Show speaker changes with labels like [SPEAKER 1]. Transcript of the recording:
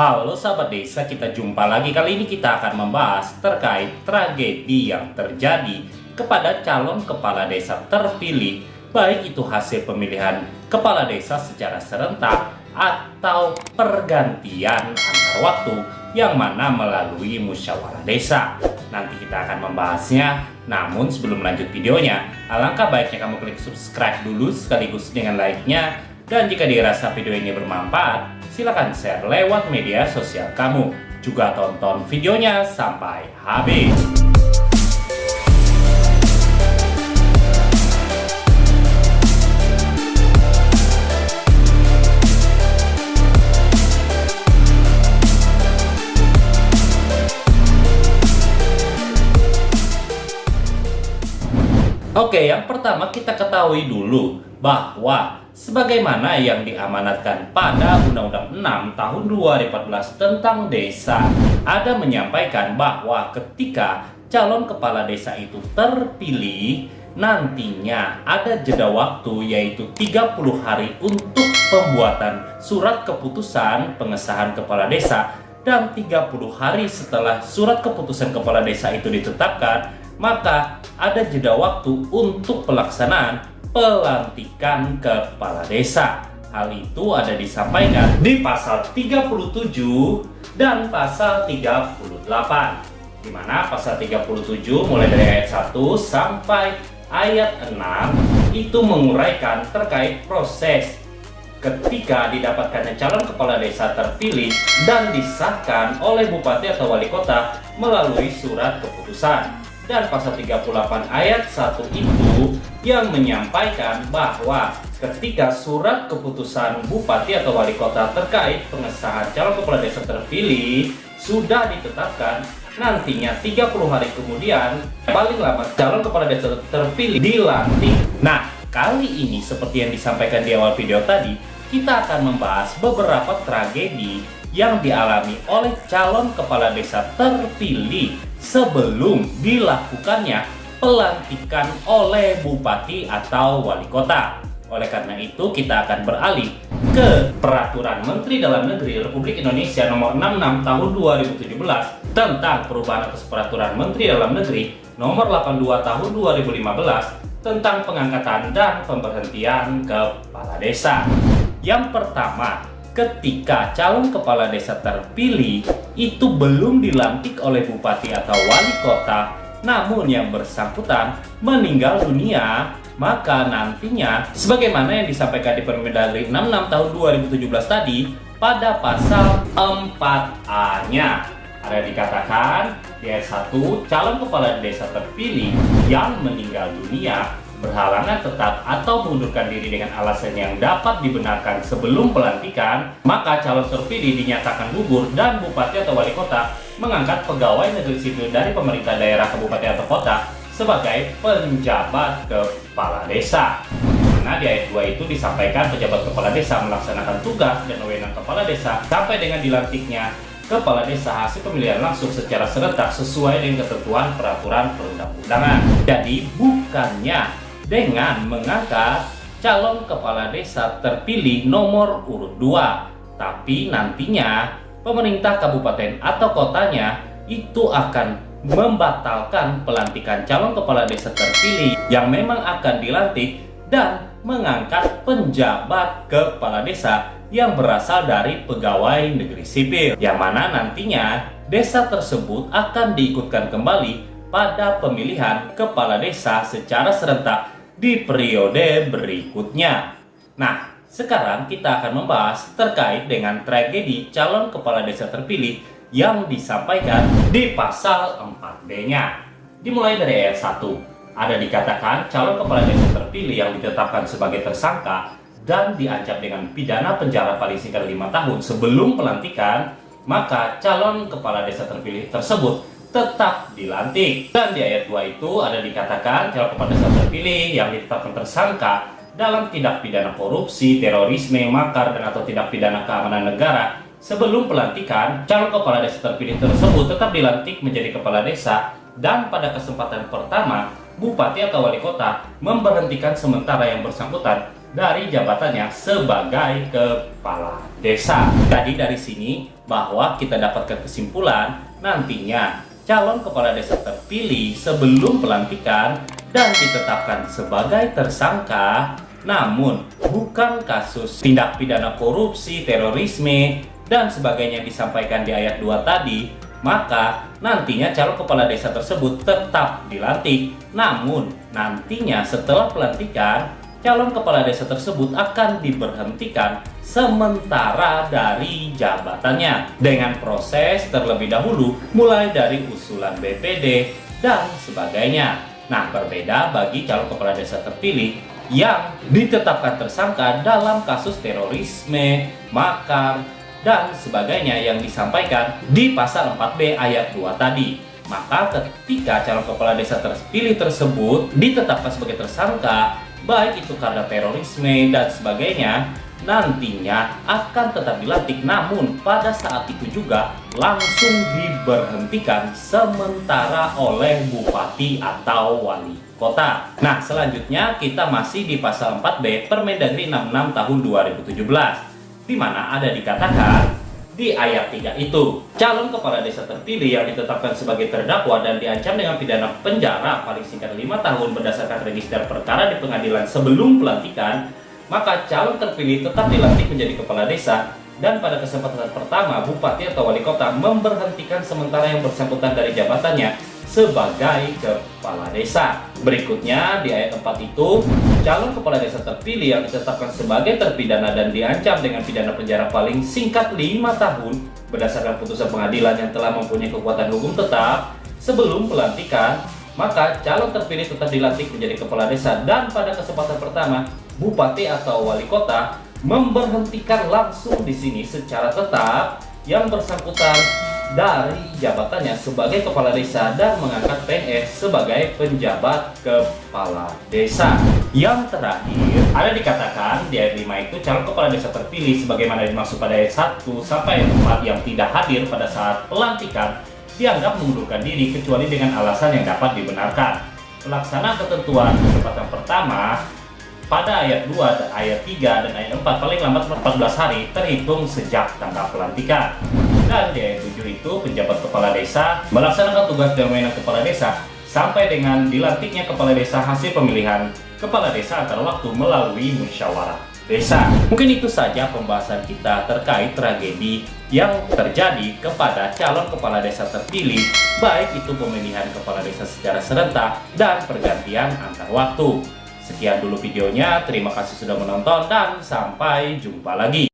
[SPEAKER 1] Halo sahabat desa, kita jumpa lagi. Kali ini kita akan membahas terkait tragedi yang terjadi kepada calon kepala desa terpilih, baik itu hasil pemilihan kepala desa secara serentak atau pergantian antar waktu yang mana melalui musyawarah desa. Nanti kita akan membahasnya. Namun sebelum lanjut videonya, alangkah baiknya kamu klik subscribe dulu sekaligus dengan like-nya. Dan jika dirasa video ini bermanfaat, silakan share lewat media sosial kamu. Juga tonton videonya sampai habis. Oke, yang pertama kita ketahui dulu bahwa sebagaimana yang diamanatkan pada Undang-Undang 6 tahun 2014 tentang desa, ada menyampaikan bahwa ketika calon kepala desa itu terpilih, nantinya ada jeda waktu yaitu 30 hari untuk pembuatan surat keputusan pengesahan kepala desa, dan 30 hari setelah surat keputusan kepala desa itu ditetapkan, maka ada jeda waktu untuk pelaksanaan pelantikan kepala desa. Hal itu ada disampaikan di pasal 37 dan pasal 38. Di mana pasal 37 mulai dari ayat 1 sampai ayat 6 itu menguraikan terkait proses ketika didapatkannya calon kepala desa terpilih dan disahkan oleh bupati atau wali kota melalui surat keputusan. Dan pasal 38 ayat 1 itu yang menyampaikan bahwa ketika surat keputusan bupati atau wali kota terkait pengesahan calon kepala desa terpilih sudah ditetapkan, nantinya 30 hari kemudian paling lambat calon kepala desa terpilih dilantik. Nah, kali ini seperti yang disampaikan di awal video tadi, kita akan membahas beberapa tragedi yang dialami oleh calon kepala desa terpilih sebelum dilakukannya pelantikan oleh bupati atau wali kota. Oleh karena itu, kita akan beralih ke Peraturan Menteri Dalam Negeri Republik Indonesia Nomor 66 Tahun 2017 tentang perubahan atas Peraturan Menteri Dalam Negeri Nomor 82 Tahun 2015 tentang pengangkatan dan pemberhentian kepala desa. Yang pertama, ketika calon kepala desa terpilih itu belum dilantik oleh bupati atau wali kota, namun yang bersangkutan meninggal dunia, maka nantinya sebagaimana yang disampaikan di Permendagri 66 tahun 2017 tadi pada pasal 4A-nya ada dikatakan di ayat 1, calon kepala desa terpilih yang meninggal dunia berhalangan tetap atau mengundurkan diri dengan alasan yang dapat dibenarkan sebelum pelantikan, maka calon terpilih dinyatakan gugur dan bupati atau wali kota mengangkat pegawai negeri sipil dari pemerintah daerah, kabupaten atau kota sebagai penjabat kepala desa. Nah, di ayat 2 itu disampaikan pejabat kepala desa melaksanakan tugas dan wewenang kepala desa sampai dengan dilantiknya kepala desa hasil pemilihan langsung secara serentak sesuai dengan ketentuan peraturan perundang-undangan. Jadi bukannya dengan mengangkat calon kepala desa terpilih nomor urut 2, tapi nantinya pemerintah kabupaten atau kotanya itu akan membatalkan pelantikan calon kepala desa terpilih yang memang akan dilantik dan mengangkat penjabat kepala desa yang berasal dari pegawai negeri sipil, yang mana nantinya desa tersebut akan diikutkan kembali pada pemilihan kepala desa secara serentak di periode berikutnya. Nah, sekarang kita akan membahas terkait dengan tragedi calon kepala desa terpilih yang disampaikan di pasal 4B-nya. Dimulai dari ayat 1, ada dikatakan calon kepala desa terpilih yang ditetapkan sebagai tersangka dan diancam dengan pidana penjara paling singkat 5 tahun sebelum pelantikan, maka calon kepala desa terpilih tersebut tetap dilantik. Dan di ayat 2 itu ada dikatakan calon kepala desa terpilih yang ditetapkan tersangka dalam tindak pidana korupsi, terorisme, makar, dan atau tindak pidana keamanan negara sebelum pelantikan, calon kepala desa terpilih tersebut tetap dilantik menjadi kepala desa, dan pada kesempatan pertama bupati atau wali kota memberhentikan sementara yang bersangkutan dari jabatannya sebagai kepala desa. Jadi dari sini bahwa kita dapatkan kesimpulan nantinya calon kepala desa terpilih sebelum pelantikan dan ditetapkan sebagai tersangka, namun bukan kasus tindak pidana korupsi, terorisme, dan sebagainya disampaikan di ayat 2 tadi, maka nantinya calon kepala desa tersebut tetap dilantik. Namun nantinya setelah pelantikan, calon kepala desa tersebut akan diberhentikan sementara dari jabatannya dengan proses terlebih dahulu mulai dari usulan BPD dan sebagainya. Nah, berbeda bagi calon kepala desa terpilih yang ditetapkan tersangka dalam kasus terorisme, makar, dan sebagainya yang disampaikan di pasal 4B ayat 2 tadi. Maka ketika calon kepala desa terpilih tersebut ditetapkan sebagai tersangka, baik itu karena terorisme dan sebagainya, nantinya akan tetap dilantik, namun pada saat itu juga langsung diberhentikan sementara oleh bupati atau wali kota. Nah, selanjutnya kita masih di pasal 4B Permendagri 66 tahun 2017, di mana ada dikatakan di ayat 3 itu, calon kepala desa terpilih yang ditetapkan sebagai terdakwa dan diancam dengan pidana penjara paling singkat 5 tahun berdasarkan register perkara di pengadilan sebelum pelantikan, maka calon terpilih tetap dilantik menjadi kepala desa, dan pada kesempatan pertama bupati atau wali kota memberhentikan sementara yang bersangkutan dari jabatannya sebagai kepala desa. Berikutnya di ayat 4 itu, calon kepala desa terpilih yang ditetapkan sebagai terpidana dan diancam dengan pidana penjara paling singkat 5 tahun berdasarkan putusan pengadilan yang telah mempunyai kekuatan hukum tetap sebelum pelantikan, maka calon terpilih tetap dilantik menjadi kepala desa, dan pada kesempatan pertama bupati atau wali kota memberhentikan langsung di sini secara tetap yang bersangkutan dari jabatannya sebagai kepala desa dan mengangkat PNS sebagai penjabat kepala desa. Yang terakhir ada dikatakan di ayat 5 itu, calon kepala desa terpilih sebagaimana dimaksud pada ayat 1 sampai 4 yang tidak hadir pada saat pelantikan dianggap mengundurkan diri kecuali dengan alasan yang dapat dibenarkan. Pelaksana ketentuan kesempatan pertama pada ayat 2, ayat 3, dan ayat 4 paling lambat 14 hari terhitung sejak tanggal pelantikan. Dan di ayat 7 itu, penjabat kepala desa melaksanakan tugas dan wewenang kepala desa sampai dengan dilantiknya kepala desa hasil pemilihan kepala desa antar waktu melalui musyawarah desa. Mungkin itu saja pembahasan kita terkait tragedi yang terjadi kepada calon kepala desa terpilih, baik itu pemilihan kepala desa secara serentak dan pergantian antar waktu. Sekian dulu videonya, terima kasih sudah menonton dan sampai jumpa lagi.